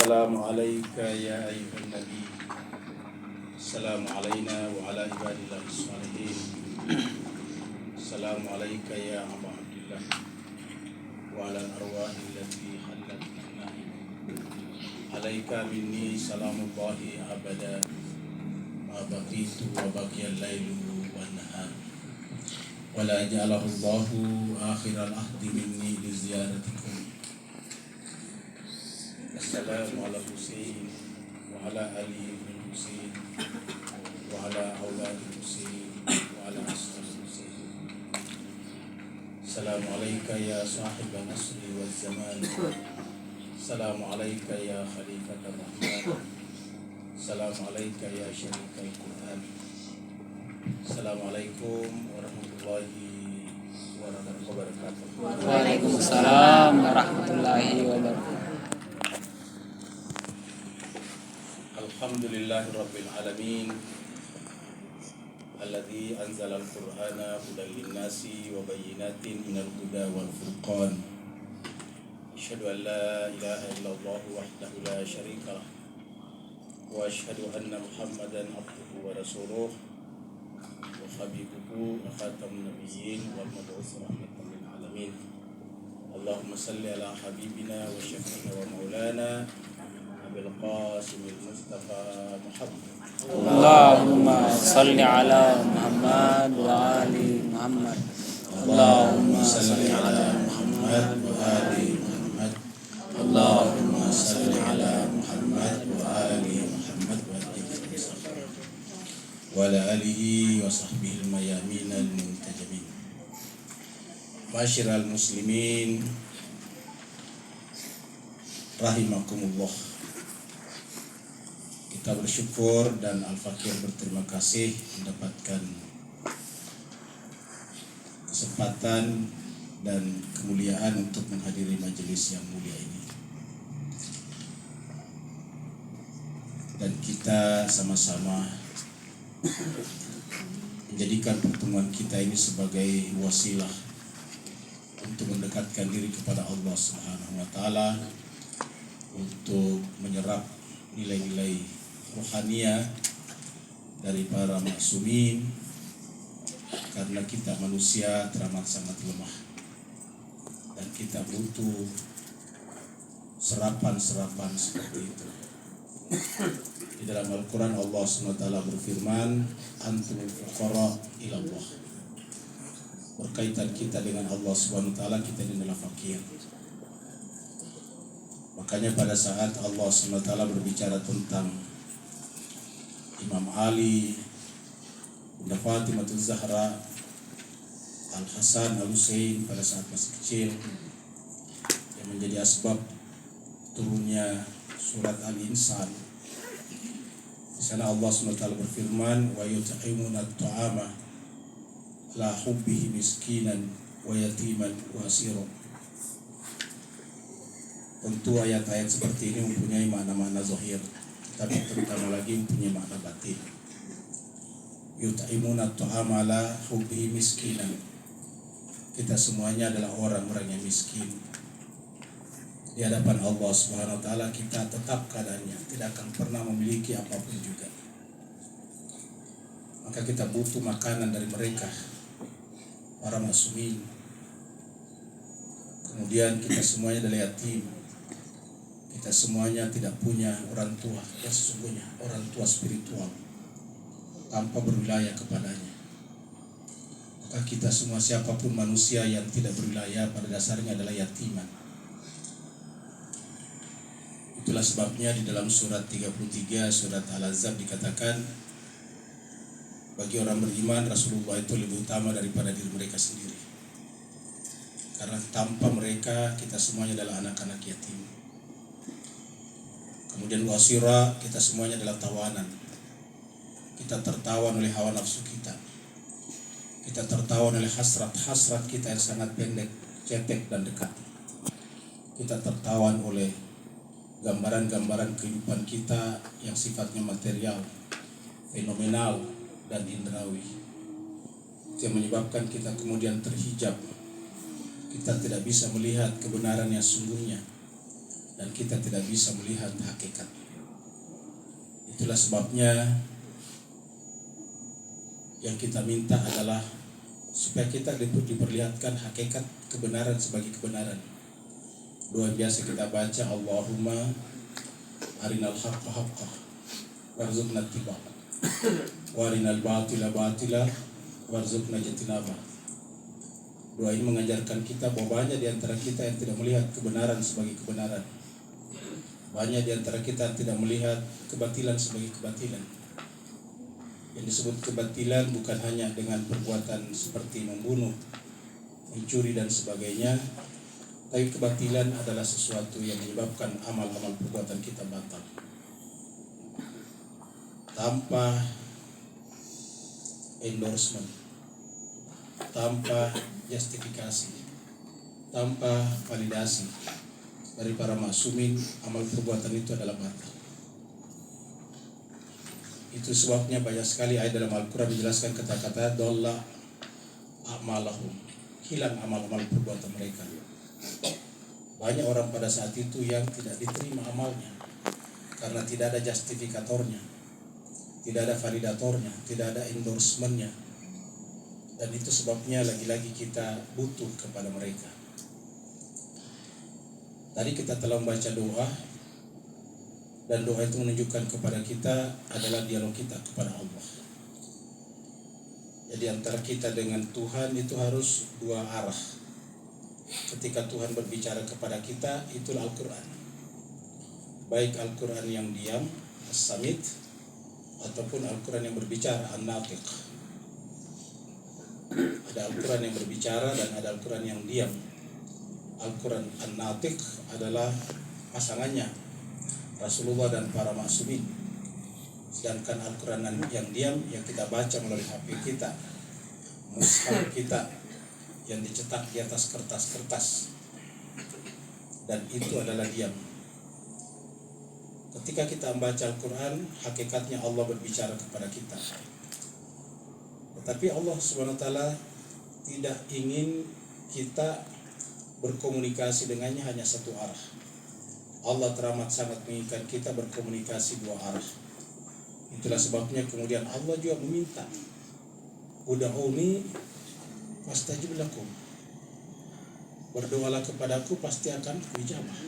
السلام عليك يا أيها النبي. السلام علينا وعلى عباد الله الصالحين. السلام عليك يا أبا عبد الله وعلى الأرواح التي حلت النائم. عليك مني سلام الله أبدا ما بقيت وبقي الليل والنهار، ولا جعله الله آخر العهد مني لزيارتكم. السلام على الحسين وعلى علي بن الحسين وعلى أولاد الحسين وعلى أصحاب الحسين. السلام عليك يا صاحب النصر والزمان. السلام عليك يا خليفة الرحمن. السلام عليك يا شريك القرآن. السلام عليكم ورحمة الله وبركاته. Waalaikumsalam warahmatullahi wabarakatuh. Alhamdulillahi Rabbil Alamin Alladhi anzala al-Qur'ana hudan linnasi wa bayyinatin minal huda wal furqan. Asyhadu an la ilaha illallah wahdahu la syarika lah wa asyhadu anna Muhammadan abduhu wa rasuluh wa habibuhu wa khatamun nabiyyin wal mab'uts rahmatan lil alamin. Allahumma salli ala habibina wa syafi'ina wa maulana Abil Qasim al-Mustafa Muhammad. Allahumma salli ala Muhammad wa ali Muhammad. Allahumma salli ala Muhammad wa ali Muhammad. Allahumma salli ala Muhammad wa ali Muhammad wa ala alihi wa sahbihi al-mayamin al-muntajamin. Masyiral muslimin rahimakumullah. Kita bersyukur dan Al-Fakir berterima kasih mendapatkan kesempatan dan kemuliaan untuk menghadiri majelis yang mulia ini. Dan kita sama-sama menjadikan pertemuan kita ini sebagai wasilah untuk mendekatkan diri kepada Allah Subhanahu wa taala, untuk menyerap nilai-nilai rohania dari para maksumin, karena kita manusia teramat sangat lemah dan kita butuh serapan-serapan seperti itu. Di dalam Al-Quran Allah SWT berfirman, antumul fuqara ilallah. Berkaitan kita dengan Allah SWT, kita ini adalah fakir. Makanya pada saat Allah SWT berbicara tentang Imam Ali, Bunda Fatimah Zahra, Al-Hasan, Al-Husain pada saat masih kecil, yang menjadi asbab turunnya surat Al-Insan. Di sana Allah SWT berfirman, wa yut'imuna at-ta'ama la hubbihi miskinan wa yatiman wa asira. Tentu ayat-ayat seperti ini mempunyai makna-makna zahir, tapi terutama lagi mempunyai makna batin. Yut'imuna at-ta'ama la hubbihi miskinan. Kita semuanya adalah orang-orang yang miskin. Di hadapan Allah Subhanahu wa taala kita tetap keadaannya tidak akan pernah memiliki apapun juga. Maka kita butuh makanan dari mereka, para maksumin. Kemudian kita semuanya adalah yatim. Kita semuanya tidak punya orang tua yang sesungguhnya, orang tua spiritual tanpa berwilayah kepadanya. Maka kita semua, siapapun manusia yang tidak berwilayah, pada dasarnya adalah yatiman. Itulah sebabnya di dalam surat 33 surat Al-Ahzab dikatakan, bagi orang beriman Rasulullah itu lebih utama daripada diri mereka sendiri, karena tanpa mereka kita semuanya adalah anak-anak yatim. Kemudian wasira, kita semuanya adalah tawanan. Kita tertawan oleh hawa nafsu kita. Kita tertawan oleh hasrat kita yang sangat pendek, cetek dan dekat. Kita tertawan oleh gambaran-gambaran kehidupan kita yang sifatnya material, fenomenal dan indrawi. Itu yang menyebabkan kita kemudian terhijab. Kita tidak bisa melihat kebenaran yang sungguhnya. dan kita tidak bisa melihat hakikat. Itulah sebabnya yang kita minta adalah supaya kita diperlihatkan hakikat kebenaran sebagai kebenaran. Doa biasa kita baca, Allahumma arinal haqqa haqqa warzuqna ittiba'ah wa arinal batila batila warzuqna ijtinabah. Doa ini mengajarkan kita bahwa banyak di antara kita yang tidak melihat kebenaran sebagai kebenaran. Banyak di antara kita tidak melihat kebatilan sebagai kebatilan. Yang disebut kebatilan bukan hanya dengan perbuatan seperti membunuh, mencuri dan sebagainya, tapi kebatilan adalah sesuatu yang menyebabkan amal-amal perbuatan kita batal. Tanpa endorsement, tanpa justifikasi, tanpa validasi dari para maksumin, amal perbuatan itu adalah batal. Itu sebabnya banyak sekali ayat dalam Al-Quran menjelaskan kata-kata dolla a'malahum, hilang amal-amal perbuatan mereka. Banyak orang pada saat itu yang tidak diterima amalnya karena tidak ada justifikatornya, tidak ada validatornya, tidak ada endorsementnya. Dan itu sebabnya lagi-lagi kita butuh kepada mereka. Tadi kita telah membaca doa, dan doa itu menunjukkan kepada kita adalah dialog kita kepada Allah. Jadi antara kita dengan Tuhan itu harus dua arah. Ketika Tuhan berbicara kepada kita, itulah Al-Quran. Baik Al-Quran yang diam, as-samit, ataupun Al-Quran yang berbicara, an-natiq. Ada Al-Quran yang berbicara dan ada Al-Quran yang diam. Al-Quran an-natiq adalah pasangannya Rasulullah dan para maksumin. Sedangkan Al-Quran yang diam yang kita baca melalui HP kita, mushaf kita yang dicetak di atas kertas-kertas, dan itu adalah diam. Ketika kita membaca Al-Quran, hakikatnya Allah berbicara kepada kita. Tetapi Allah SWT tidak ingin kita berkomunikasi dengannya hanya satu arah. Allah teramat sangat menginginkan kita berkomunikasi dua arah. Itulah sebabnya kemudian Allah juga meminta, ud'uni fastajib lakum, berdoalah kepadaku pasti akan kuijabah.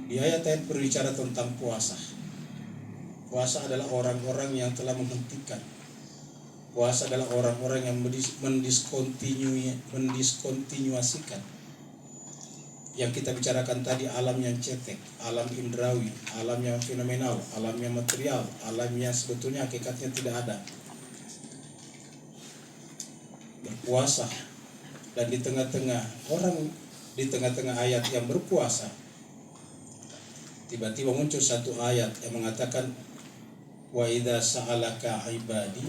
Di ayat-ayat berbicara tentang puasa. Puasa adalah orang-orang yang telah menghentikan. Puasa adalah orang-orang yang mendiskontinuasikan. Yang kita bicarakan tadi, alam yang cetek, alam indrawi, alam yang fenomenal, alam yang material, alam yang sebetulnya hakikatnya tidak ada. Berpuasa, dan di tengah-tengah ayat yang berpuasa, tiba-tiba muncul satu ayat yang mengatakan, wa idza sa'alaka ibadi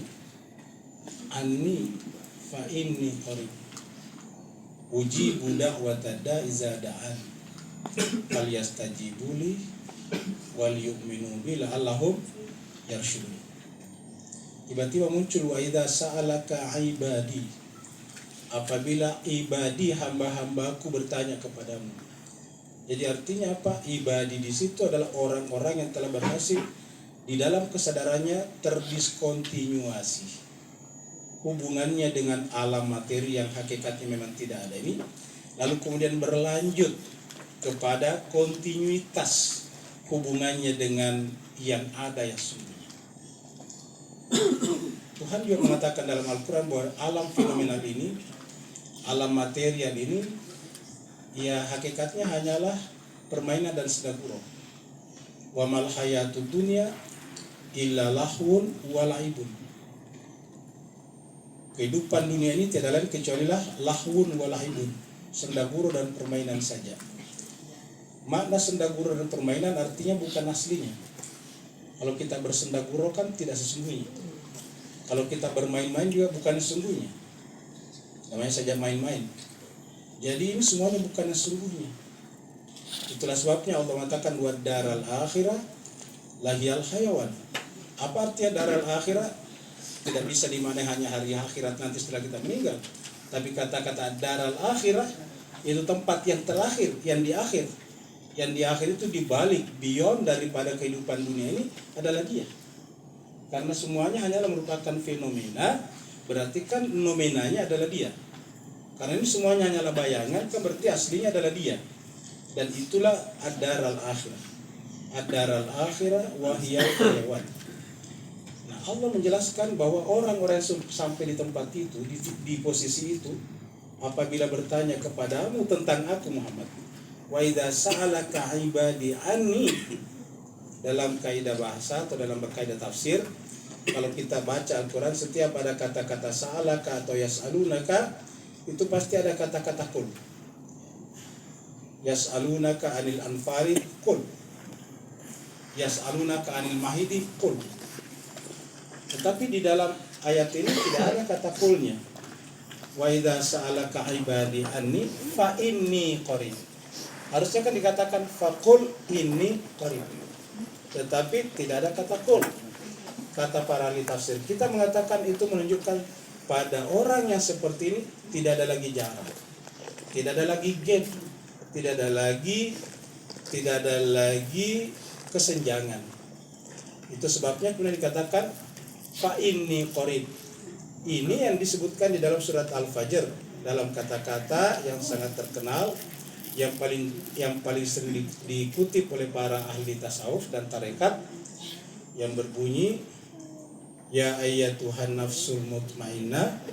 anni fa inni qarib ujibu da'wata da'i iza da'an falyastajibu li wal yu'minu bi la'allahum yarshudun. Tiba-tiba muncul wa idza sa'alaka ibadi, apabila ibadi, hamba-hambaku bertanya kepadamu. Jadi artinya apa? Ibadi di situ adalah orang-orang yang telah berhasil di dalam kesadarannya terdiskontinuasi hubungannya dengan alam materi yang hakikatnya memang tidak ada ini, lalu kemudian berlanjut kepada kontinuitas hubungannya dengan yang ada yang sungguhnya. Tuhan juga mengatakan dalam Al-Quran bahwa alam fenomenal ini, alam material ini, ya hakikatnya hanyalah permainan dan sedekah. Wa mal hayatud dunya illa lahwun wa la'ibun. Kehidupan dunia ini tiada lain kecuali lahwun wa la'ibun, sendaguro dan permainan saja. Makna sendaguro dan permainan artinya bukan aslinya. Kalau kita bersendaguro kan tidak sesungguhnya. Kalau kita bermain-main juga bukan sesungguhnya. Namanya saja main-main. Jadi ini semuanya bukan sesungguhnya. Itulah sebabnya Allah mengatakan wa daral akhirah lahiyal hayawan. Apa artinya daral akhirah? Tidak bisa dimaknai hanya hari akhirat nanti setelah kita meninggal. Tapi kata-kata daral akhirah Itu tempat yang terakhir, yang di akhir. Yang di akhir itu dibalik, beyond daripada kehidupan dunia ini adalah dia. Karena semuanya hanyalah merupakan fenomena, berarti kan nomenanya adalah dia. Karena ini semuanya hanyalah bayangan, kan berarti aslinya adalah dia. Dan itulah ad-daral akhirah. Ad-daral akhirah wahiyal hayawan. Nah, Allah menjelaskan bahwa orang-orang yang sampai di tempat itu, di posisi itu, apabila bertanya kepadamu tentang aku Muhammad, wa idza sa'alaka ibadi anni, dalam kaidah bahasa atau dalam kaidah tafsir, kalau kita baca Al-Quran, setiap ada kata-kata sa'alaka atau yas'alunaka, itu pasti ada kata-kata kul. Yas'alunaka anil anfari kul, yas'alunaka anil mahidi kul. Tetapi di dalam ayat ini tidak ada kata kulnya. Wa idza sa'alaka ibadi anni fa inni qarib. Harusnya kan dikatakan faqul inni qarib. Tetapi tidak ada kata qul. Kata para ahli tafsir kita mengatakan itu menunjukkan pada orang yang seperti ini tidak ada lagi jarak, tidak ada lagi gap, tidak ada lagi kesenjangan. Itu sebabnya kemudian dikatakan fa inni qarib. Ini yang disebutkan di dalam surat Al-Fajr dalam kata-kata yang sangat terkenal, yang paling sering dikutip oleh para ahli tasawuf dan tarekat, yang berbunyi ya ayyatuhan nafsul mutmainnah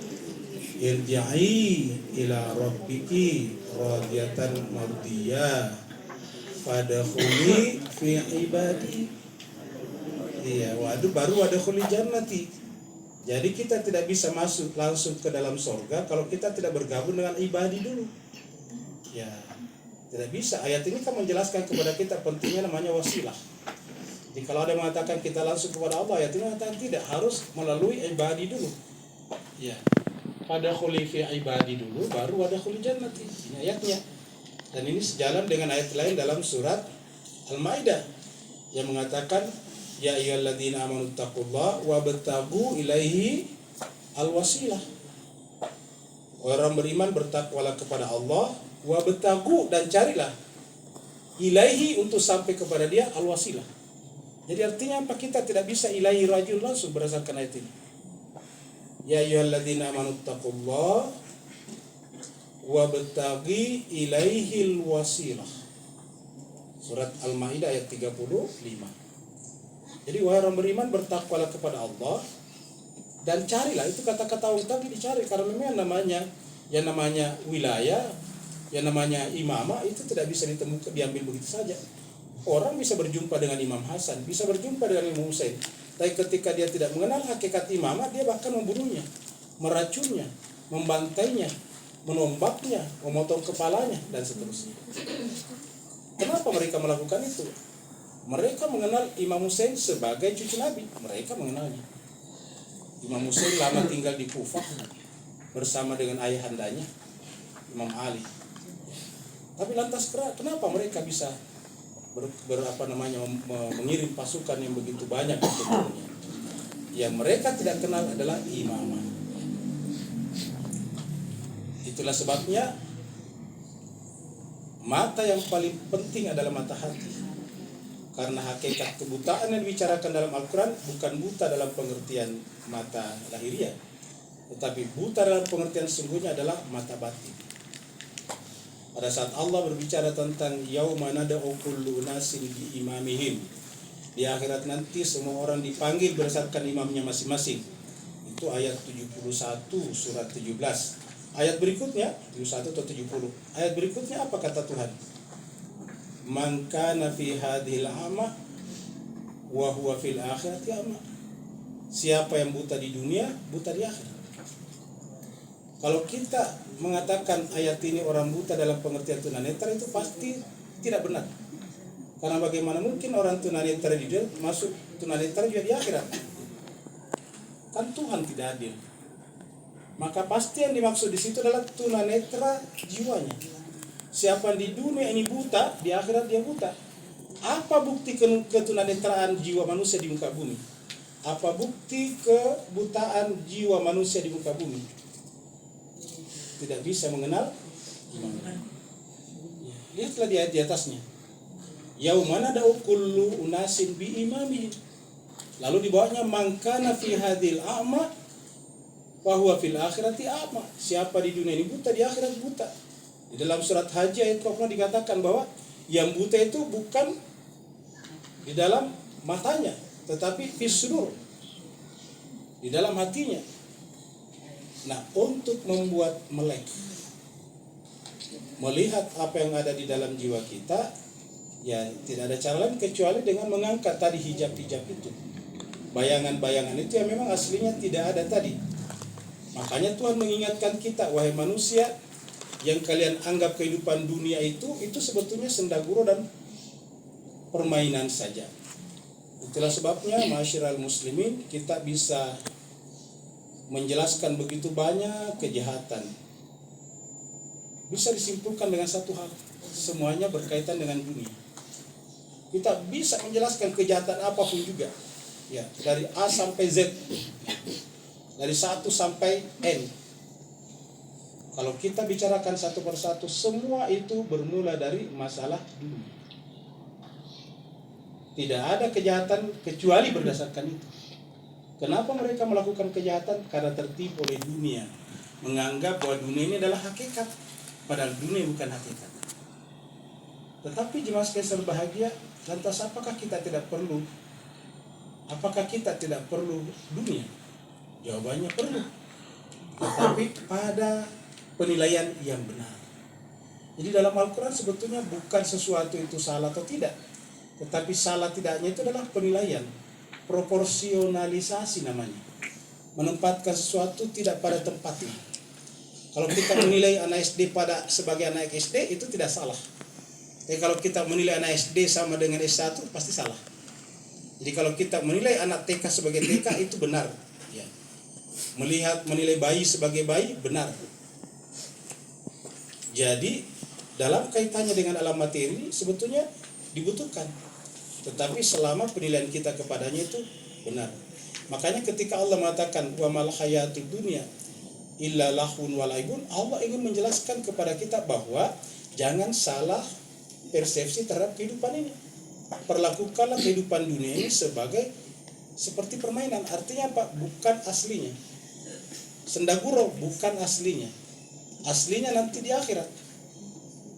irji'i ila rabbiki radiyatan mardiyah fadkhuli fi ibadi. Iya, baru wadkhuli jannati. Jadi kita tidak bisa masuk langsung ke dalam surga kalau kita tidak bergabung dengan ibadi dulu. Ya, tidak bisa. Ayat ini kan menjelaskan kepada kita pentingnya namanya wasilah. Jadi kalau ada yang mengatakan kita langsung kepada Allah, ayat ini mengatakan tidak, harus melalui ibadi dulu. Ya, pada khuli fi ibadi dulu, baru ada khuli jannati. Ini ayatnya. Dan ini sejalan dengan ayat lain dalam surat Al-Maidah yang mengatakan ya ayyuhalladzina amanu taqullaha wabtagu ilaihi alwasilah. Orang beriman bertakwalah kepada Allah, wabtagu, dan carilah ilaihi, untuk sampai kepada dia, alwasilah. Jadi artinya apa? Kita tidak bisa ilaihi rajul langsung berdasarkan ayat ini. Ya ayyuhalladzina amanu taqullaha wabtagi ilaihi alwasilah. Surat Al-Maidah ayat 35. Jadi wahai orang beriman, bertakwalah kepada Allah dan carilah. Itu kata-kata tadi dicari, karena memang yang namanya wilayah, yang namanya imamah itu tidak bisa ditemukan, diambil begitu saja. Orang bisa berjumpa dengan Imam Hasan, bisa berjumpa dengan Imam Husain, tapi ketika dia tidak mengenal hakikat imamah, dia bahkan membunuhnya, meracunnya, membantainya, menombaknya, memotong kepalanya, dan seterusnya. Kenapa mereka melakukan itu? Mereka mengenal Imam Husain sebagai cucu Nabi. Mereka mengenalnya. Imam Husain lama tinggal di Kufah bersama dengan ayahandanya Imam Ali. Tapi lantas kenapa mereka bisa mengirim pasukan yang begitu banyak untuk dunia? Yang mereka tidak kenal adalah imamah. Itulah sebabnya mata yang paling penting adalah mata hati. Karena hakikat kebutaan yang dibicarakan dalam Al-Quran bukan buta dalam pengertian mata lahiriah, tetapi buta dalam pengertian sesungguhnya adalah mata batin. Pada saat Allah berbicara tentang yauma nad'u kullu unasin bi imamihim, di akhirat nanti semua orang dipanggil berdasarkan imamnya masing-masing. Itu ayat 71 surat 17. Ayat berikutnya 71 atau 70. Ayat berikutnya apa kata Tuhan? Man kana fi hadhil a'ma wa huwa fil akhirati a'ma. Siapa yang buta di dunia, buta di akhirat. Kalau kita mengatakan ayat ini orang buta dalam pengertian tunanetra, itu pasti tidak benar. Karena bagaimana mungkin orang tunanetra di dunia masuk tunanetra juga di akhirat? Kan Tuhan tidak adil. Maka pasti yang dimaksud di situ adalah tunanetra jiwanya. Siapa di dunia ini buta, di akhirat dia buta. Apa bukti ketunanetraan jiwa manusia di muka bumi? Apa bukti kebutaan jiwa manusia di muka bumi? Tidak bisa mengenal imam. Lihatlah di atasnya. Yaumana da'u kullu unasin bi imamihim. Lalu di bawahnya mangkana fi hadil a'ma wa huwa fil akhirati a'ma. Siapa di dunia ini buta, di akhirat buta. Di dalam surat Haji ayat 20 dikatakan bahwa yang buta itu bukan di dalam matanya, tetapi fis sudur, di dalam hatinya. Nah, untuk membuat melek, melihat apa yang ada di dalam jiwa kita, ya tidak ada cara lain kecuali dengan mengangkat tadi hijab-hijab itu. Bayangan-bayangan itu yang memang aslinya tidak ada tadi. Makanya Tuhan mengingatkan kita, wahai manusia, yang kalian anggap kehidupan dunia itu sebetulnya sendaguro dan permainan saja. Itulah sebabnya ma'asyiral muslimin, kita bisa menjelaskan begitu banyak kejahatan. Bisa disimpulkan dengan satu hal, semuanya berkaitan dengan dunia. Kita bisa menjelaskan kejahatan apapun juga, ya, dari A sampai Z, dari 1 sampai N. Kalau kita bicarakan satu persatu, semua itu bermula dari masalah dunia. Tidak ada kejahatan kecuali berdasarkan itu. Kenapa mereka melakukan kejahatan? Karena tertipu oleh dunia, menganggap bahwa dunia ini adalah hakikat, padahal dunia bukan hakikat. Tetapi jemaah sekalian berbahagia, lantas apakah kita tidak perlu? Apakah kita tidak perlu dunia? Jawabannya perlu, tetapi pada penilaian yang benar. Jadi dalam Al-Quran sebetulnya bukan sesuatu itu salah atau tidak, tetapi salah tidaknya itu adalah penilaian, proporsionalisasi namanya. Menempatkan sesuatu tidak pada tempatnya. Kalau kita menilai anak SD sebagai anak SD itu tidak salah. Tapi kalau kita menilai anak SD sama dengan S1 pasti salah. Jadi kalau kita menilai anak TK sebagai TK itu benar. Ya. Menilai bayi sebagai bayi benar. Jadi dalam kaitannya dengan alam materi sebetulnya dibutuhkan, tetapi selama penilaian kita kepadanya itu benar. Makanya ketika Allah mengatakan wa mal hayatud dunya illa lahun wa laibun, Allah ingin menjelaskan kepada kita bahwa jangan salah persepsi terhadap kehidupan ini. Perlakukanlah kehidupan dunia ini seperti permainan. Artinya apa? Bukan aslinya. Sendaguro bukan aslinya. Aslinya nanti di akhirat.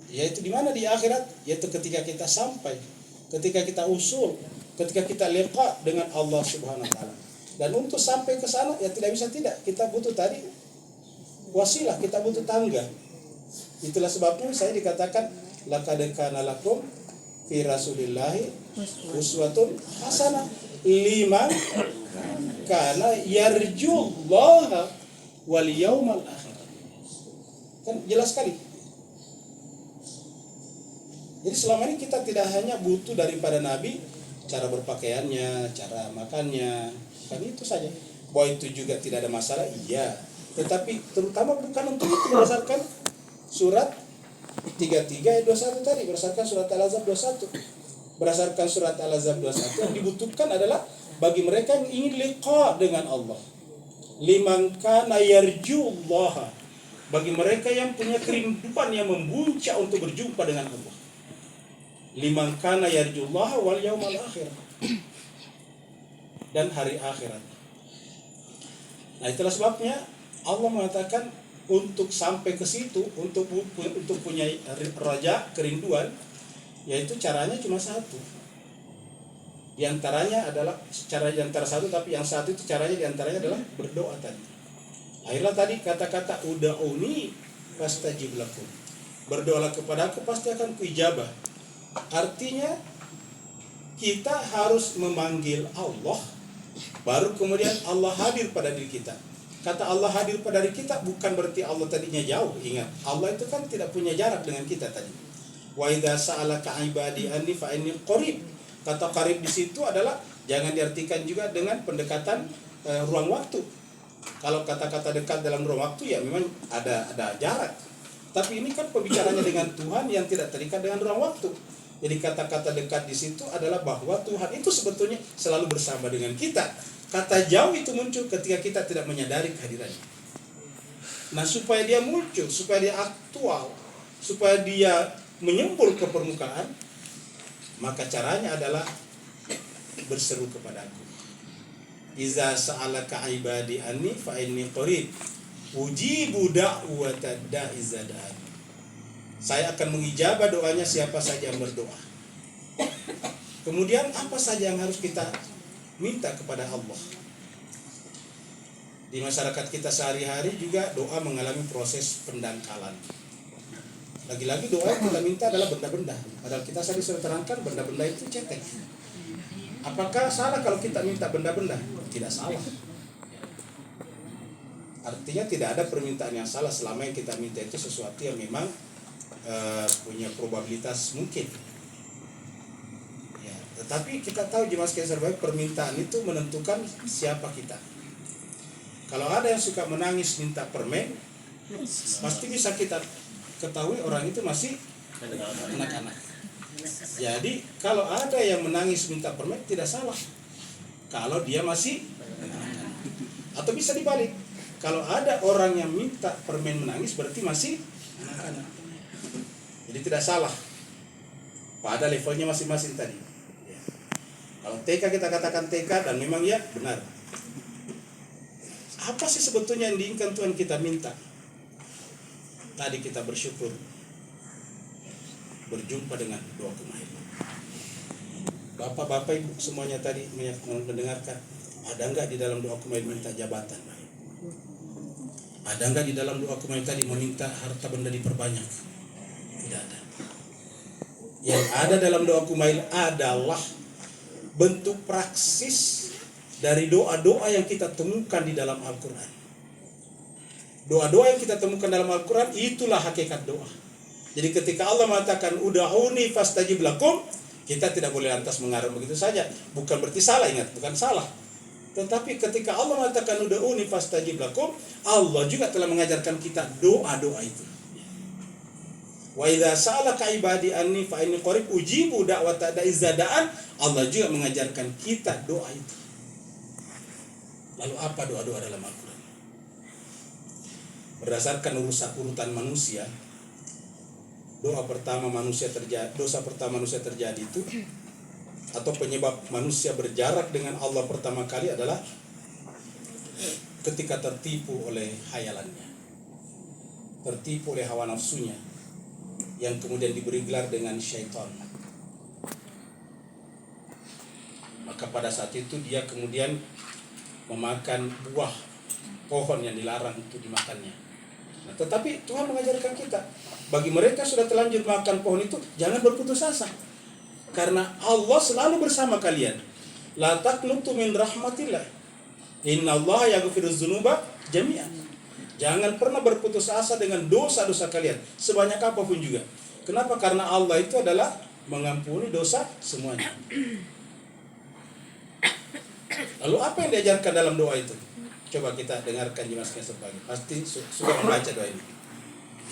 Yaitu di mana di akhirat? Yaitu ketika kita sampai, ketika kita usul, ketika kita liqa dengan Allah Subhanahu wa taala. Dan untuk sampai ke sana ya tidak bisa tidak, kita butuh tadi wasilah, kita butuh tangga. Itulah sebabnya saya dikatakan laqad kana lakum fi rasulillahi uswatun hasanah liman kana yarjullaha wal yaumal akhir. Kan jelas sekali. Jadi selama ini kita tidak hanya butuh daripada Nabi cara berpakaiannya, cara makannya, kan itu saja. Bahwa itu juga tidak ada masalah, iya. Tetapi terutama bukan untuk itu, berdasarkan surat 33 ayat 21 tadi, berdasarkan surat Al-Ahzab 21. Berdasarkan surat Al-Ahzab 21 yang dibutuhkan adalah bagi mereka yang ingin liqa dengan Allah. Liman kana yarjullaha, bagi mereka yang punya kerinduan yang memuncak untuk berjumpa dengan Allah. Liman kana yarjullaha wal yaumal akhir, dan hari akhirat. Nah, itulah sebabnya Allah mengatakan untuk sampai ke situ, untuk punya raja kerinduan, yaitu caranya cuma satu. Di antaranya adalah cara di antara satu, tapi yang satu itu caranya di antaranya adalah berdoa tadi. Akhirnya tadi kata-kata uda'uni fastajib lakum. Berdoalah kepadaku pasti akan kuijabah. Artinya kita harus memanggil Allah, baru kemudian Allah hadir pada diri kita. Kata Allah hadir pada diri kita bukan berarti Allah tadinya jauh. Ingat, Allah itu kan tidak punya jarak dengan kita tadi. Wa idza sa'alaka ibadi anni fa inni qarib. Kata qarib di situ adalah jangan diartikan juga dengan pendekatan ruang waktu. Kalau kata-kata dekat dalam ruang waktu ya memang ada jarak. Tapi ini kan pembicaranya dengan Tuhan yang tidak terikat dengan ruang waktu. Jadi kata-kata dekat di situ adalah bahwa Tuhan itu sebetulnya selalu bersama dengan kita. Kata jauh itu muncul ketika kita tidak menyadari kehadirannya. Nah, supaya dia muncul, supaya dia aktual, supaya dia menyembul ke permukaan, maka caranya adalah berseru kepadaku. Iza sa'alaka ibadi anni fa inni qarib ujibu da'watad da'i iza da'an. Saya akan mengijabah doanya siapa saja yang berdoa. Kemudian apa saja yang harus kita minta kepada Allah? Di masyarakat kita sehari-hari juga doa mengalami proses pendangkalan. Lagi-lagi doa yang kita minta adalah benda-benda. Padahal kita tadi sudah terangkan benda-benda itu cetek. Apakah salah kalau kita minta benda-benda? Tidak salah. Artinya tidak ada permintaan yang salah selama yang kita minta itu sesuatu yang memang punya probabilitas mungkin. Ya, tetapi kita tahu jemaah sekalian terbaik, permintaan itu menentukan siapa kita. Kalau ada yang suka menangis minta permen, pasti bisa kita ketahui orang itu masih anak-anak. Jadi kalau ada yang menangis minta permen tidak salah kalau dia masih anak-anak. Atau bisa dibalik, kalau ada orang yang minta permen menangis berarti masih anak-anak. Jadi tidak salah pada levelnya masing-masing tadi. Kalau TK kita katakan TK dan memang ya benar. Apa sih sebetulnya yang diinginkan Tuhan kita minta? Tadi kita bersyukur berjumpa dengan doa kumail. Bapak-bapak ibu semuanya tadi mendengarkan. Ada enggak di dalam doa kumail minta jabatan? Ada enggak di dalam doa kumail tadi meminta harta benda diperbanyak? Tidak ada. Yang ada dalam doa kumail adalah bentuk praksis dari doa-doa yang kita temukan di dalam Al-Quran. Doa-doa yang kita temukan dalam Al-Quran itulah hakikat doa. Jadi ketika Allah mengatakan ud'uni fastajib lakum, kita tidak boleh lantas mengarang begitu saja. Bukan berarti salah, ingat, bukan salah. Tetapi ketika Allah mengatakan ud'uni fastajib lakum, Allah juga telah mengajarkan kita doa-doa itu. Wa idza sa'alaka ibadi anni fa inni qarib ujibu da'wata da'i iza da'an. Allah juga mengajarkan kita doa itu. Lalu apa doa-doa dalam Al-Quran? Berdasarkan urutan manusia, dosa pertama manusia terjadi itu, atau penyebab manusia berjarak dengan Allah pertama kali adalah ketika tertipu oleh hayalannya, tertipu oleh hawa nafsunya, yang kemudian diberi gelar dengan syaitan. Maka pada saat itu dia kemudian memakan buah pohon yang dilarang untuk dimakannya. Nah, tetapi Tuhan mengajarkan kita, bagi mereka sudah terlanjur makan pohon itu, jangan berputus asa. Karena Allah selalu bersama kalian. La taqnutu min rahmatillah. Innallaha yaghfiruz dzunuba jami'an. Jangan pernah berputus asa dengan dosa-dosa kalian, sebanyak apapun juga. Kenapa? Karena Allah itu adalah mengampuni dosa semuanya. Lalu apa yang diajarkan dalam doa itu? Coba kita dengarkan jemaah sekalian sebagai. Pasti sudah membaca doa ini.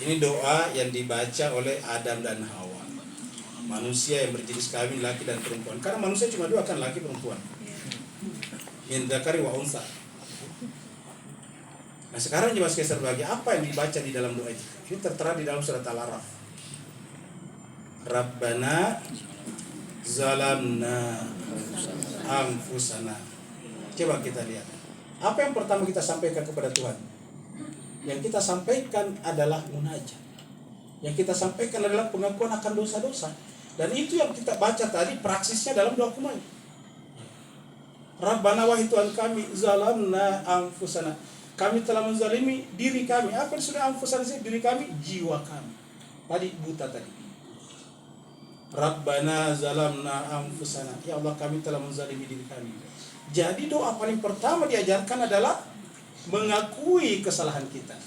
Ini doa yang dibaca oleh Adam dan Hawa, manusia yang berjenis kelamin laki dan perempuan. Karena manusia cuma dua kan, laki perempuan. Min dzakari wa unsa. Nah sekarang jemaah sekalian sebagai, apa yang dibaca di dalam doa itu? Ini tertera di dalam surat Al-A'raf. Rabbana zalamna anfusana. Coba kita lihat. Apa yang pertama kita sampaikan kepada Tuhan? Yang kita sampaikan adalah munajat. Yang kita sampaikan adalah pengakuan akan dosa-dosa. Dan itu yang kita baca tadi praksisnya dalam doa kumail. Rabbana wahai Tuhan kami, zalamna anfusana. Kami telah menzalimi diri kami. Apa yang sudah anfusana sih? Diri kami, jiwa kami. Tadi buta tadi. Rabbana zalamna anfusana. Ya Allah, kami telah menzalimi diri kami. Jadi doa paling pertama diajarkan adalah mengakui kesalahan kita.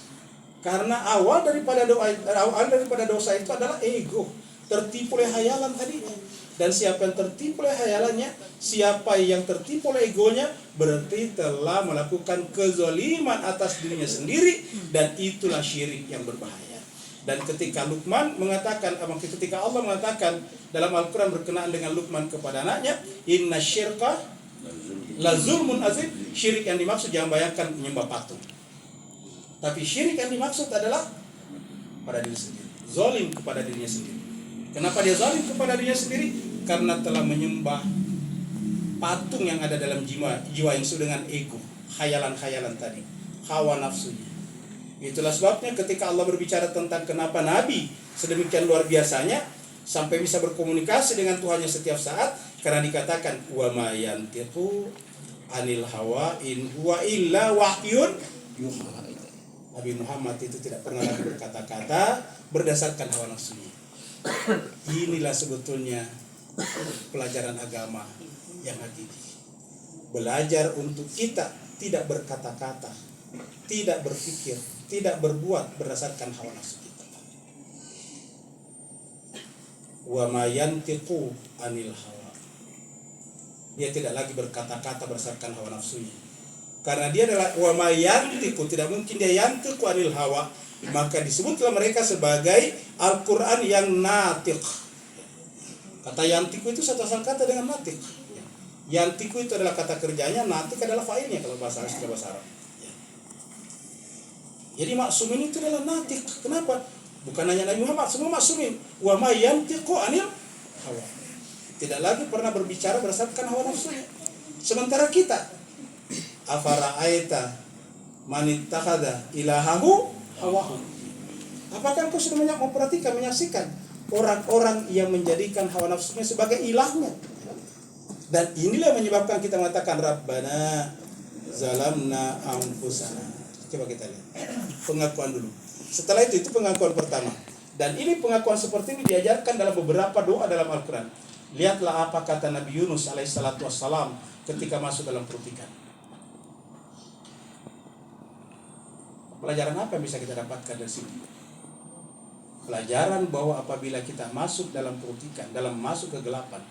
Karena awal daripada dosa itu adalah ego, tertipu oleh hayalan tadi. Dan siapa yang tertipu oleh hayalannya, siapa yang tertipu oleh egonya, berarti telah melakukan kezaliman atas dirinya sendiri, dan itulah syirik yang berbahaya. Dan ketika Luqman mengatakan, ketika Allah mengatakan dalam Al-Quran berkenaan dengan Luqman kepada anaknya, inna syirka la zulmun azim, syirik yang dimaksud jangan bayangkan menyembah patung. Tapi syirik yang dimaksud adalah pada diri sendiri, zalim kepada dirinya sendiri. Kenapa dia zalim kepada dirinya sendiri? Karena telah menyembah patung yang ada dalam jiwa yang sesuai dengan ego, khayalan-khayalan tadi, hawa nafsunya. Itulah sebabnya ketika Allah berbicara tentang kenapa Nabi sedemikian luar biasanya sampai bisa berkomunikasi dengan Tuhannya setiap saat, karena dikatakan wa ma yantiqu anil hawa in huwa illa wahyun yuha. Nabi Muhammad itu tidak pernah lagi berkata-kata berdasarkan hawa nafsunya. Inilah sebetulnya pelajaran agama yang hakiki. Belajar untuk kita tidak berkata-kata, tidak berpikir, tidak berbuat berdasarkan hawa nafsu kita. Wa ma yantiqu anil hawa. Dia tidak lagi berkata-kata berdasarkan hawa nafsunya. Karena dia adalah wa ma yantiqu, tidak mungkin dia yantiqu anil hawa, maka disebutlah mereka sebagai Al-Qur'an yang natiq. Kata yantiqu itu satu asal kata dengan natiq. Yantiqu itu adalah kata kerjanya, natiq adalah fa'ilnya kalau bahasa Arab. Jadi maksumin itu adalah natiq. Kenapa? Bukan hanya Nabi Muhammad, semua maksumin. Wa ma yantiqu anil hawa. Tidak lagi pernah berbicara berdasarkan hawa nafsunya. Sementara kita, afara'aita man ittakhadha ilahahu hawahu. Apakah engkau sudah memperhatikan, menyaksikan orang-orang yang menjadikan hawa nafsunya sebagai ilahnya? Dan inilah yang menyebabkan kita mengatakan Rabbana zalamna anfusana. Coba kita lihat pengakuan dulu. Setelah itu pengakuan pertama. Dan ini pengakuan seperti ini diajarkan dalam beberapa doa dalam Al-Quran. Lihatlah apa kata Nabi Yunus alaihissalatu wassalam ketika masuk dalam perut ikan. Pelajaran apa yang bisa kita dapatkan dari sini? Pelajaran bahwa apabila kita masuk dalam perut ikan, dalam masuk kegelapan,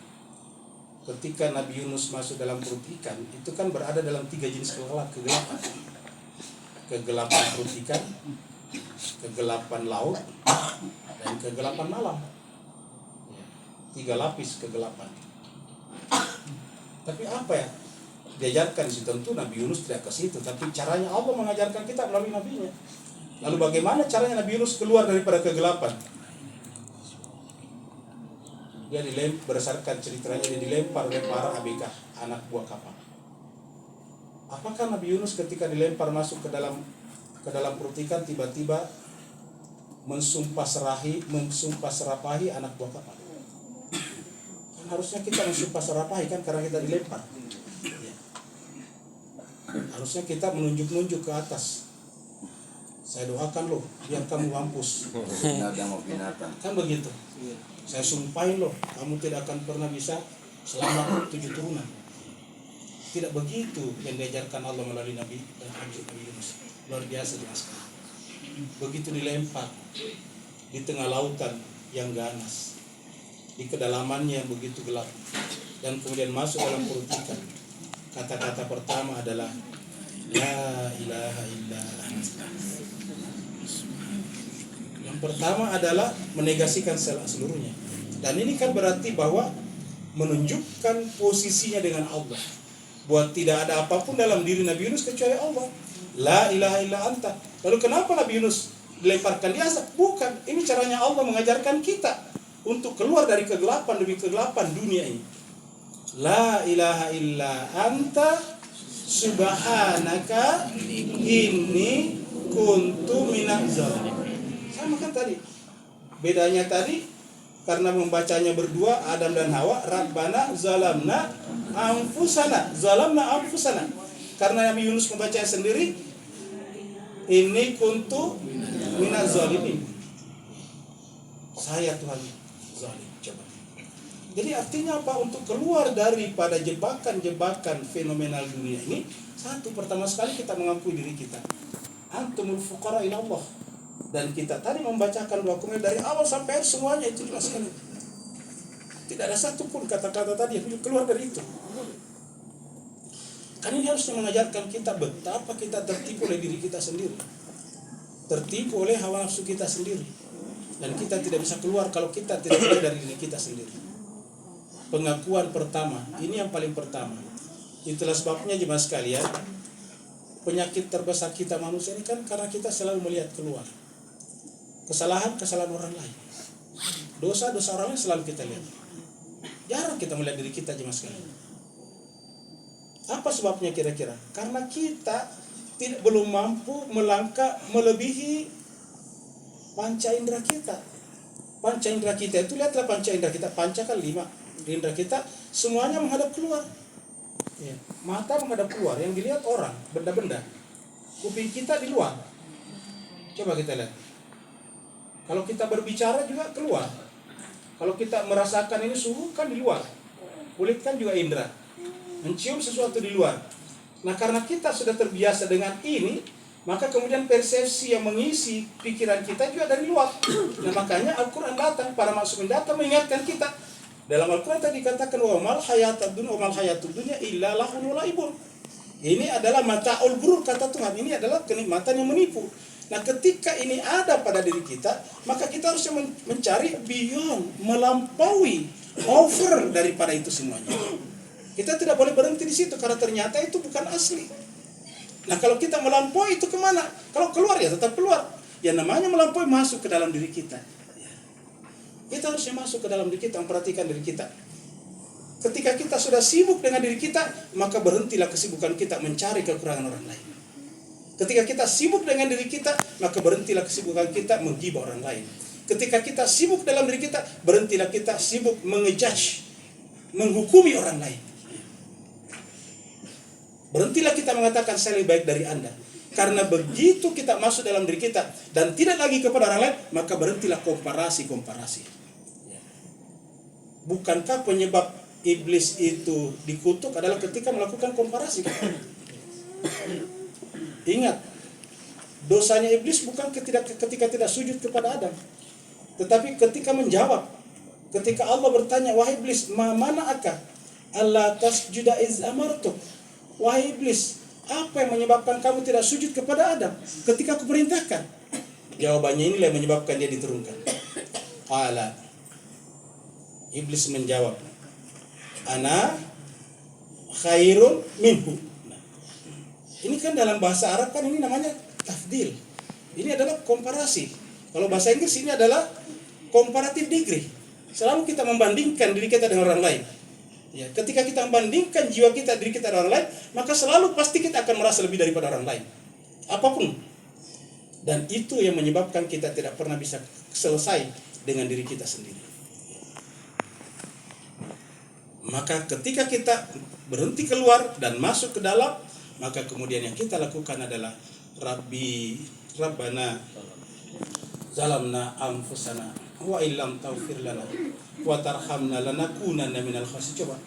ketika Nabi Yunus masuk dalam perut ikan, itu kan berada dalam 3 jenis kegelapan. Kegelapan perut ikan, kegelapan laut, dan kegelapan malam. 3 lapis kegelapan. Tapi apa ya? Diajarkan sih, tentu Nabi Yunus tidak ke situ, tapi caranya Allah mengajarkan kita melalui nabinya. Lalu bagaimana caranya Nabi Yunus keluar daripada kegelapan? Dia berdasarkan ceritanya dia dilempar oleh para ABK, anak buah kapal. Apakah Nabi Yunus ketika dilempar masuk ke dalam perut ikan tiba-tiba mensumpah serapahi anak buah kapal? Kan harusnya kita mensumpah serapahi kan karena kita dilempar. Ya. Harusnya kita menunjuk-nunjuk ke atas. Saya doakan loh biar kamu mampus. Kan begitu. Saya sumpahin loh, kamu tidak akan pernah bisa selamat 7 turunan. Tidak begitu yang diajarkan Allah melalui Nabi dan Nabi Yunus. Luar biasa jelas. Begitu dilempar di tengah lautan yang ganas, di kedalamannya yang begitu gelap, dan kemudian masuk dalam perut ikan. Kata-kata pertama adalah La ilaha illa anta. Yang pertama adalah menegasikan seluruhnya. Dan ini kan berarti bahwa menunjukkan posisinya dengan Allah. Buat tidak ada apapun dalam diri Nabi Yunus kecuali Allah. La ilaha illa anta. Lalu kenapa Nabi Yunus dilemparkan di asap? Bukan. Ini caranya Allah mengajarkan kita untuk keluar dari kegelapan demi kegelapan dunia ini. La ilaha illa anta subhanaka inni kuntu minaz zalimin. Sama kan tadi. Bedanya tadi karena membacanya berdua Adam dan Hawa, Rabbana zalamna anfusana. Zalamna anfusana. Karena Nabi Yunus membacanya sendiri, ini kuntu minaz zalimin. Saya Tuhan zalim. Coba. Jadi artinya apa? Untuk keluar daripada jebakan-jebakan fenomenal dunia ini, satu, pertama sekali kita mengakui diri kita. Antumul fuqara ila Allah. Dan kita tadi membacakan dokumen dari awal sampai akhir semuanya itu jelas sekali. Tidak ada satupun kata-kata tadi yang keluar dari itu. Kan ini harusnya mengajarkan kita betapa kita tertipu oleh diri kita sendiri. Tertipu oleh hawa nafsu kita sendiri. Dan kita tidak bisa keluar kalau kita tidak keluar dari diri kita sendiri. Pengakuan pertama, ini yang paling pertama. Itulah sebabnya jemaah sekalian, penyakit terbesar kita manusia ini kan karena kita selalu melihat keluar. Kesalahan orang lain. Dosa-dosa orang lain selalu kita lihat. Jarang kita melihat diri kita jemaah sekalian. Apa sebabnya kira-kira? Karena kita belum mampu melangkah melebihi panca indera kita. Panca indera kita itu, lihatlah panca indera kita. Panca kan 5. Indera kita semuanya menghadap keluar. Ya. Mata menghadap keluar, yang dilihat orang, benda-benda. Kuping kita di luar. Coba kita lihat. Kalau kita berbicara juga keluar. Kalau kita merasakan ini suhu kan di luar. Kulit kan juga indera. Mencium sesuatu di luar. Nah, karena kita sudah terbiasa dengan ini, maka kemudian persepsi yang mengisi pikiran kita juga dari luar. Nah, makanya Al-Quran datang, para maksum datang mengingatkan kita. Dalam Al-Quran tadi dikatakan wa mal hayatud dunya illa lahun wa laibun. Ini adalah mata'ul ghurur, kata Tuhan. Ini adalah kenikmatan yang menipu. Nah, ketika ini ada pada diri kita, maka kita harus mencari beyond, melampaui, over daripada itu semuanya. Kita tidak boleh berhenti di situ karena ternyata itu bukan asli. Nah, kalau kita melampaui itu kemana? Kalau keluar ya tetap keluar. Ya namanya melampaui masuk ke dalam diri kita. Kita harusnya masuk ke dalam diri kita, memperhatikan diri kita. Ketika kita sudah sibuk dengan diri kita, maka berhentilah kesibukan kita mencari kekurangan orang lain. Ketika kita sibuk dengan diri kita, maka berhentilah kesibukan kita menggibah orang lain. Ketika kita sibuk dalam diri kita, berhentilah kita sibuk mengejudge, menghukumi orang lain. Berhentilah kita mengatakan saya lebih baik dari Anda. Karena begitu kita masuk dalam diri kita dan tidak lagi kepada orang lain, maka berhentilah komparasi. Bukankah penyebab iblis itu dikutuk adalah ketika melakukan komparasi? Ingat, dosanya iblis bukan ketika tidak sujud kepada Adam, tetapi ketika menjawab. Ketika Allah bertanya, wahai iblis, mana akah Allah tasjuda iz amartuk. Wahai iblis, apa yang menyebabkan kamu tidak sujud kepada Adam ketika aku perintahkan? Jawabannya inilah yang menyebabkan dia diturunkan. Qala, iblis menjawab, ana khairun minhu. Ini kan dalam bahasa Arab kan ini namanya tafdil. Ini adalah komparasi. Kalau bahasa Inggris ini adalah comparative degree. Selalu kita membandingkan diri kita dengan orang lain. Ya, ketika kita membandingkan jiwa kita, diri kita dengan orang lain, maka selalu pasti kita akan merasa lebih daripada orang lain. Apapun. Dan itu yang menyebabkan kita tidak pernah bisa selesai dengan diri kita sendiri. Maka ketika kita berhenti keluar dan masuk ke dalam, maka kemudian yang kita lakukan adalah Rabbana zalamna anfusana wa illam taghfir lana wa tarhamna lanakunanna minal khasirin. Coba,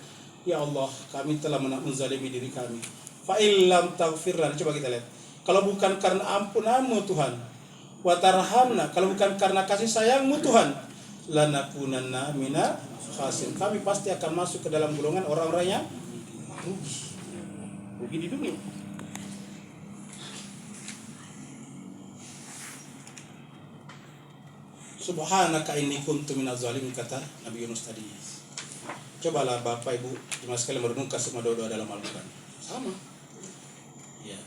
ya Allah, kami telah menzalimi diri kami. Fa illam taghfir lana, coba kita lihat. Kalau bukan karena ampunan-Mu Tuhan, wa tarhamna, kalau bukan karena kasih sayang-Mu Tuhan, lanakunanna minal khasirin, kami pasti akan masuk ke dalam golongan orang-orang yang rugi di dunia. Subhanaka inni kuntu minaz zalimin, kata Nabi Yunus tadi. Cobalah Bapak Ibu jemaah sekalian merenungkan semua doa-doa dalam Al-Quran. Sama. Ya.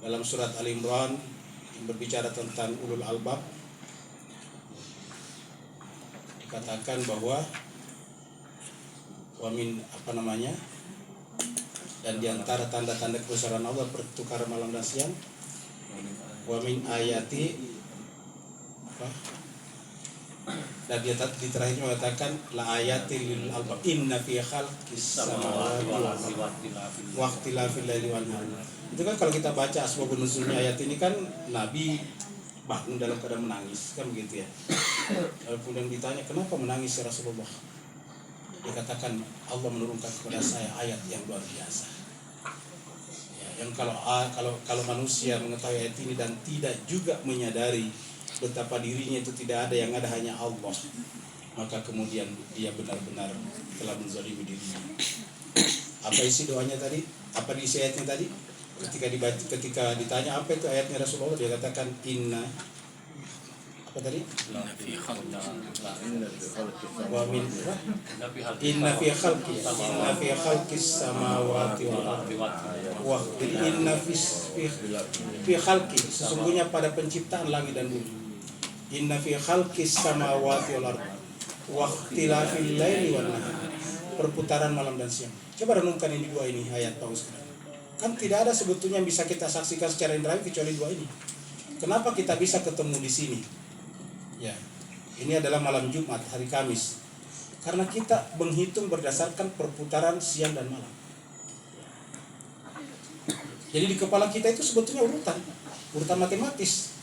Dalam surat Al-Imran yang berbicara tentang ulul albab, dikatakan bahwa dan diantara tanda-tanda kebesaran Allah pertukaran malam dan siang. Wa min ayati, dan dia di terakhir mengatakan la ayatil lil albab inna fi khalqis samawati wa ikhtilafil laili wan nahar. Itu kan kalau kita baca asbabun nuzulnya ayat ini kan Nabi bangun dalam keadaan menangis, kan begitu ya. Lalu kemudian ditanya, kenapa menangis ya Rasulullah? Dia katakan, Allah menurunkan kepada saya ayat yang luar biasa. Ya, yang kalau manusia mengetahui ayat ini dan tidak juga menyadari betapa dirinya itu tidak ada, yang ada hanya Allah, maka kemudian dia benar-benar telah menzalimi dirinya. Apa isi doanya tadi? Apa isi ayatnya tadi? Ketika ditanya apa itu ayatnya Rasulullah, dia katakan inna apa tadi? Inna fi khalqis samawati wal ardi. Wah, jadi inna fi khalqi, sesungguhnya pada penciptaan langit dan bumi. Inna fi khalqis samawati wal ardi wa ikhtilafil laili wan nahar. Perputaran malam dan siang. Coba renungkan ini dua ini ayat Pak Ustaz. Kan tidak ada sebetulnya yang bisa kita saksikan secara indera kecuali dua ini. Kenapa kita bisa ketemu di sini? Ya. Ini adalah malam Jumat, hari Kamis. Karena kita menghitung berdasarkan perputaran siang dan malam. Jadi di kepala kita itu sebetulnya urutan matematis.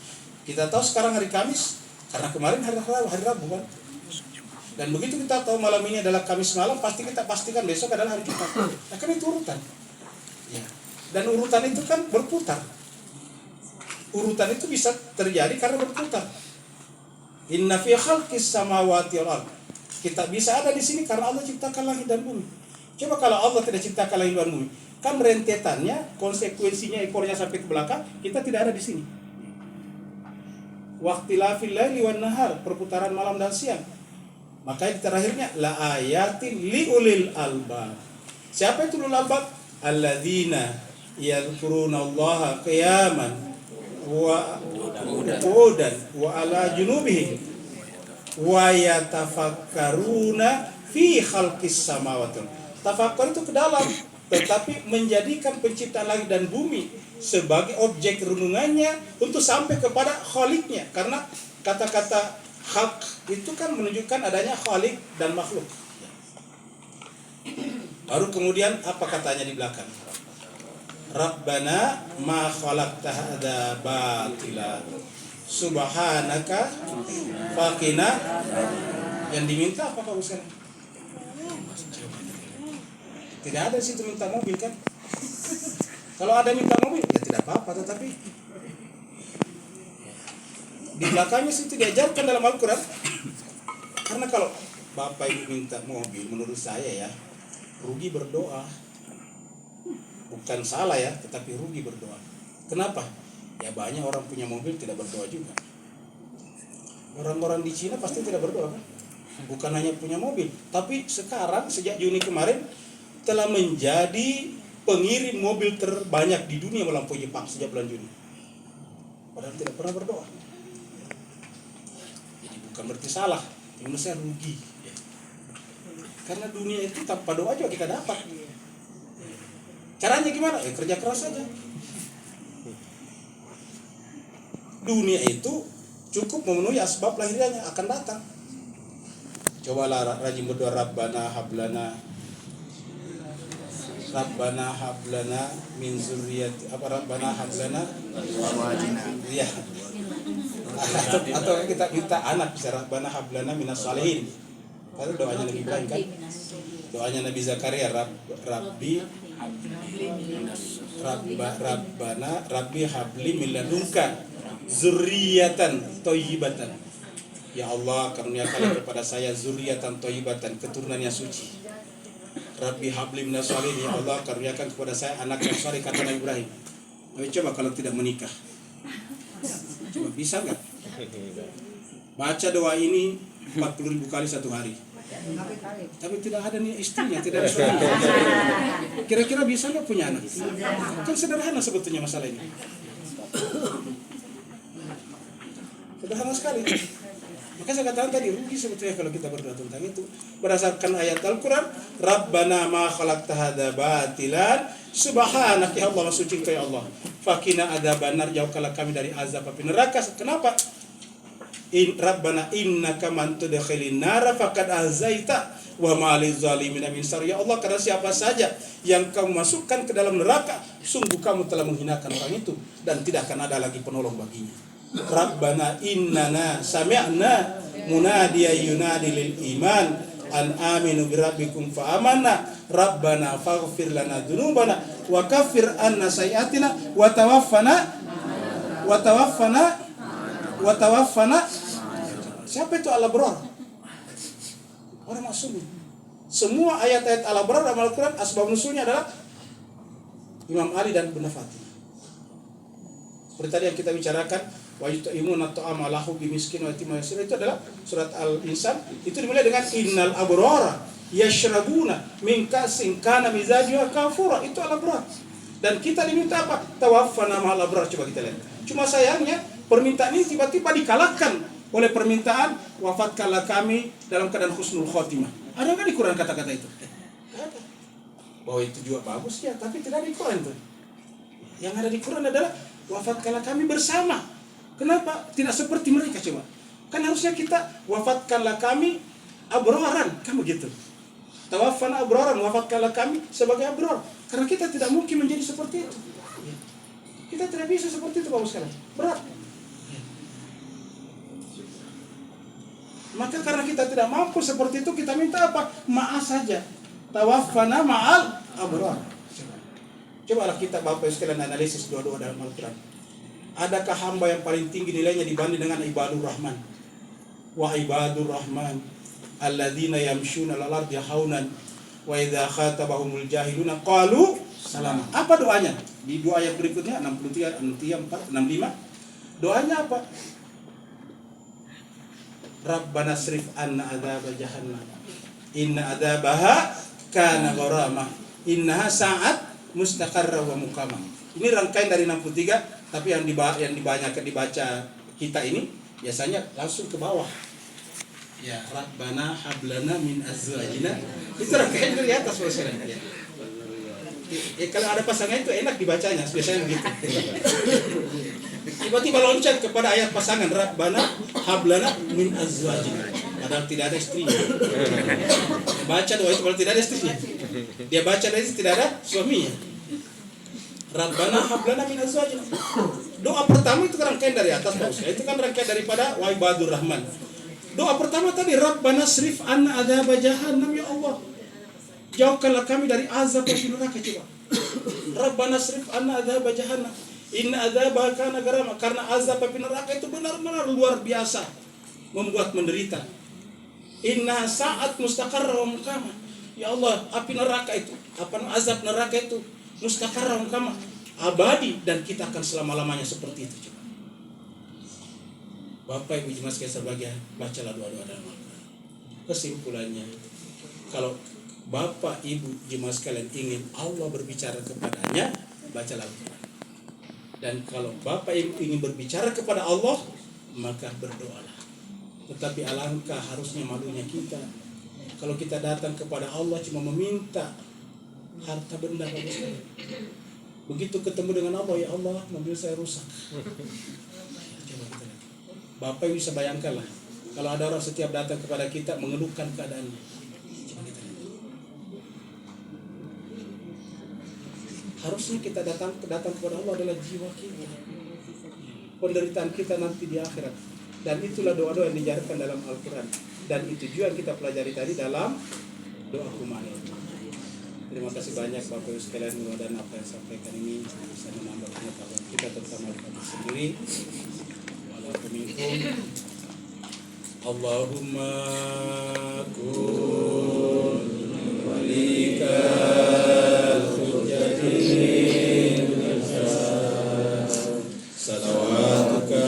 Kita tahu sekarang hari Kamis karena kemarin hari Rabu kan. Dan begitu kita tahu malam ini adalah Kamis malam, pasti kita pastikan besok adalah hari Jumat. Nah, kan itu urutan. Ya. Dan urutan itu kan berputar. Urutan itu bisa terjadi karena berputar. Inna fi khalqis samawati wal ardh. Kita bisa ada di sini karena Allah ciptakan langit dan bumi. Coba kalau Allah tidak ciptakan langit dan bumi, kan rentetannya, konsekuensinya ekornya sampai ke belakang, kita tidak ada di sini. Waqtilafil laili wan nahar, perputaran malam dan siang. Makanya terakhirnya la ayatin liulil albab. Siapa itu ulul albab? Alladzina yadhkurunallaha qiyaman wa qu'udan wa ala junubihim wa yatafakkaruna fi khalqis samawati. Tafakkur itu ke dalam, tetapi menjadikan penciptaan langit dan bumi sebagai objek renungannya untuk sampai kepada Khaliqnya. Karena kata-kata khalq itu kan menunjukkan adanya Khaliq dan makhluk. Baru kemudian apa katanya di belakang? Rabbana ma khalaqta hadza batila subhanaka faqina. Yang diminta apa Pak Ustaz? Tidak ada situ minta mobil kan? Kalau ada minta mobil ya tidak apa-apa, tetapi di belakangnya situ diajarkan dalam Al-Quran. Karena kalau Bapak Ibu minta mobil, menurut saya ya rugi berdoa. Bukan salah ya, tetapi rugi berdoa. Kenapa? Ya banyak orang punya mobil tidak berdoa juga. Orang-orang di Cina pasti tidak berdoa kan? Bukan hanya punya mobil, tapi sekarang sejak Juni kemarin telah menjadi pengirim mobil terbanyak di dunia melampaui Jepang sejak bulan Juni. Padahal tidak pernah berdoa. Jadi bukan berarti salah, menurut saya rugi. Karena dunia itu tanpa doa juga kita dapat. Caranya gimana? Kerja keras saja. Dunia itu cukup memenuhi asbab lahirnya akan datang. Cobalah rajin berdoa, Rabbana hablana min zurriyati Rabbana hablana ya. Atau kita minta anak, bisa Rabbana hablana minas salihin. Kalau doanya Nabi Ibrahim kan, doanya Nabi Zakaria, Rabbi habli min ladunka zurriyatan thayyibatan. Ya Allah, karuniakanlah kepada saya zurriyatan thayyibatan, keturunan yang suci. Rabbi habli minas salihin, ya Allah karuniakan kepada saya anak yang saleh, kata Nabi Ibrahim. Tapi coba kalau tidak menikah, coba bisa nggak? Baca doa ini 40.000 kali satu hari. Tapi tidak ada nih istrinya, tidak ada suaminya. Kira-kira bisa nggak punya anak? Kan sederhana sebetulnya masalah ini. Sederhana sekali. Maka saya katakan tadi rugi sebetulnya kalau kita berdoa tentang itu. Berdasarkan ayat Al-Quran, Rabbana ma khalaqta hadza batilan subhanaka ya Allah, suci Engkau ya Allah. Faqina adzabannar, jauhkanlah kami dari azab api neraka. Kenapa? Rabbana innaka man tudkhilin nar faqad azaita wa ma lizzalimina min sar. Ya Allah, karena siapa saja yang kamu masukkan ke dalam neraka, sungguh kamu telah menghinakan orang itu dan tidak akan ada lagi penolong baginya. Rabbana innana sami'na munadiyan yunadi lil iman an aminu birabbikum fa amanna rabbana faghfir lana dzunubana wa kaffir anna sayyi'atina wa tawaffana. Siapa itu al-abrar? Orang maksum. Semua ayat-ayat al-abrar dalam Al-Quran asbab nusulnya adalah Imam Ali dan Bunda Fatimah. Seperti tadi yang kita bicarakan, wa yut'imuna at'ama ala hubbi miskin wa yatim wa yasir, itu adalah surat Al-Insan. Itu dimulai dengan innal abrara yashrabuna min ka'sin kana mizajuha kafura. Itu al-abrar. Dan kita diminta apa? Tawaffana ma'al abrar. Coba kita lihat. Cuma sayangnya permintaan ini tiba-tiba dikalahkan oleh permintaan wafatkanlah kami dalam keadaan husnul khotimah. Ada nggak di Quran kata-kata itu? Ada. Bahwa itu juga bagus ya, tapi tidak ada di Quran itu. Yang ada di Quran adalah wafatkanlah kami bersama. Kenapa? Tidak seperti mereka coba. Kan harusnya kita wafatkanlah kami abraran, kan begitu. Tawaffana abraran, wafatkanlah kami sebagai abrar. Karena kita tidak mungkin menjadi seperti itu. Kita tidak bisa seperti itu Bapak sekalian. Berat. Maka karena kita tidak mampu seperti itu, kita minta apa? Maaf saja. Tawaffana ma'al abrar. Cobalah kita Bapak sekalian analisis doa-doa dalam Al-Quran. Adakah hamba yang paling tinggi nilainya dibanding dengan ibadur rahman? Wa ibadur rahman alladzina yamshuna 'alal ardi haunan wa idza khatabahumul jahiluna qalu salama. Apa doanya? Di doa yang berikutnya 63, 64, 65. Doanya apa? Rabbana srif anna adzaba jahannam. Inna adzabaha kana gharamah. Innaha sa'at mustaqarra wa muqamah. Ini rangkaian dari 63, tapi yang dibaca kita ini biasanya langsung ke bawah. Ya, Rabbana hablana min azwajina. Itu rangkaian dari atas biasanya. Ya, kalau ada pasangan itu enak dibacanya, biasanya begitu. Tiba-tiba loncat kepada ayat pasangan, Rabbana hablana min azwajina. Padahal tidak ada istrinya. Baca doa itu kalau tidak ada istrinya. Dia baca dari tidak ada suaminya. Rabbana hablana min azwajina. Doa pertama itu rangkaian dari atas Pak. Itu kan rangkaian daripada wa ibadur rahman. Doa pertama tadi Rabbana srif anna adzaba jahannam, ya Allah. Jauhkanlah kami dari azab api neraka coba. Rabbana srif anna adzaba jahannam. Inna adzabaha kana gharama. Karena azab api neraka itu benar-benar luar biasa, membuat menderita. Inna sa'at mustaqarra wa muqamah. Ya Allah, api neraka itu, azab neraka itu mustaqarra wa muqamah, abadi, dan kita akan selama-lamanya seperti itu coba. Bapak Ibu jemaat sekalian berbahagia, bacalah doa-doa dalam Al-Quran. Kesimpulannya, kalau Bapak Ibu jemaat sekalian ingin Allah berbicara kepadanya, bacalah Al-Quran. Dan kalau Bapak Ibu ingin berbicara kepada Allah, maka berdoalah. Tetapi alangkah harusnya malunya kita kalau kita datang kepada Allah cuma meminta harta benda. Begitu ketemu dengan Allah, ya Allah, mobil saya rusak. Coba kita lihat. Bapak bisa bayangkan lah, kalau ada orang setiap datang kepada kita mengeluhkan keadaannya. Coba kita lihat. Harusnya kita datang kepada Allah adalah jiwa kita, penderitaan kita nanti di akhirat. Dan itulah doa-doa yang diajarkan dalam Al-Quran. Dan itu juga yang kita pelajari tadi dalam doa kumanil. Terima kasih banyak Bapak Ibu sekalian, dan apa yang sampaikan ini bisa menambah pengetahuan kita terutama kita sendiri. Waalaikumsalam. Allahumma kun walika hujjatin salawatuka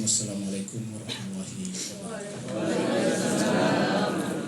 Assalamualaikum warahmatullahi wabarakatuh.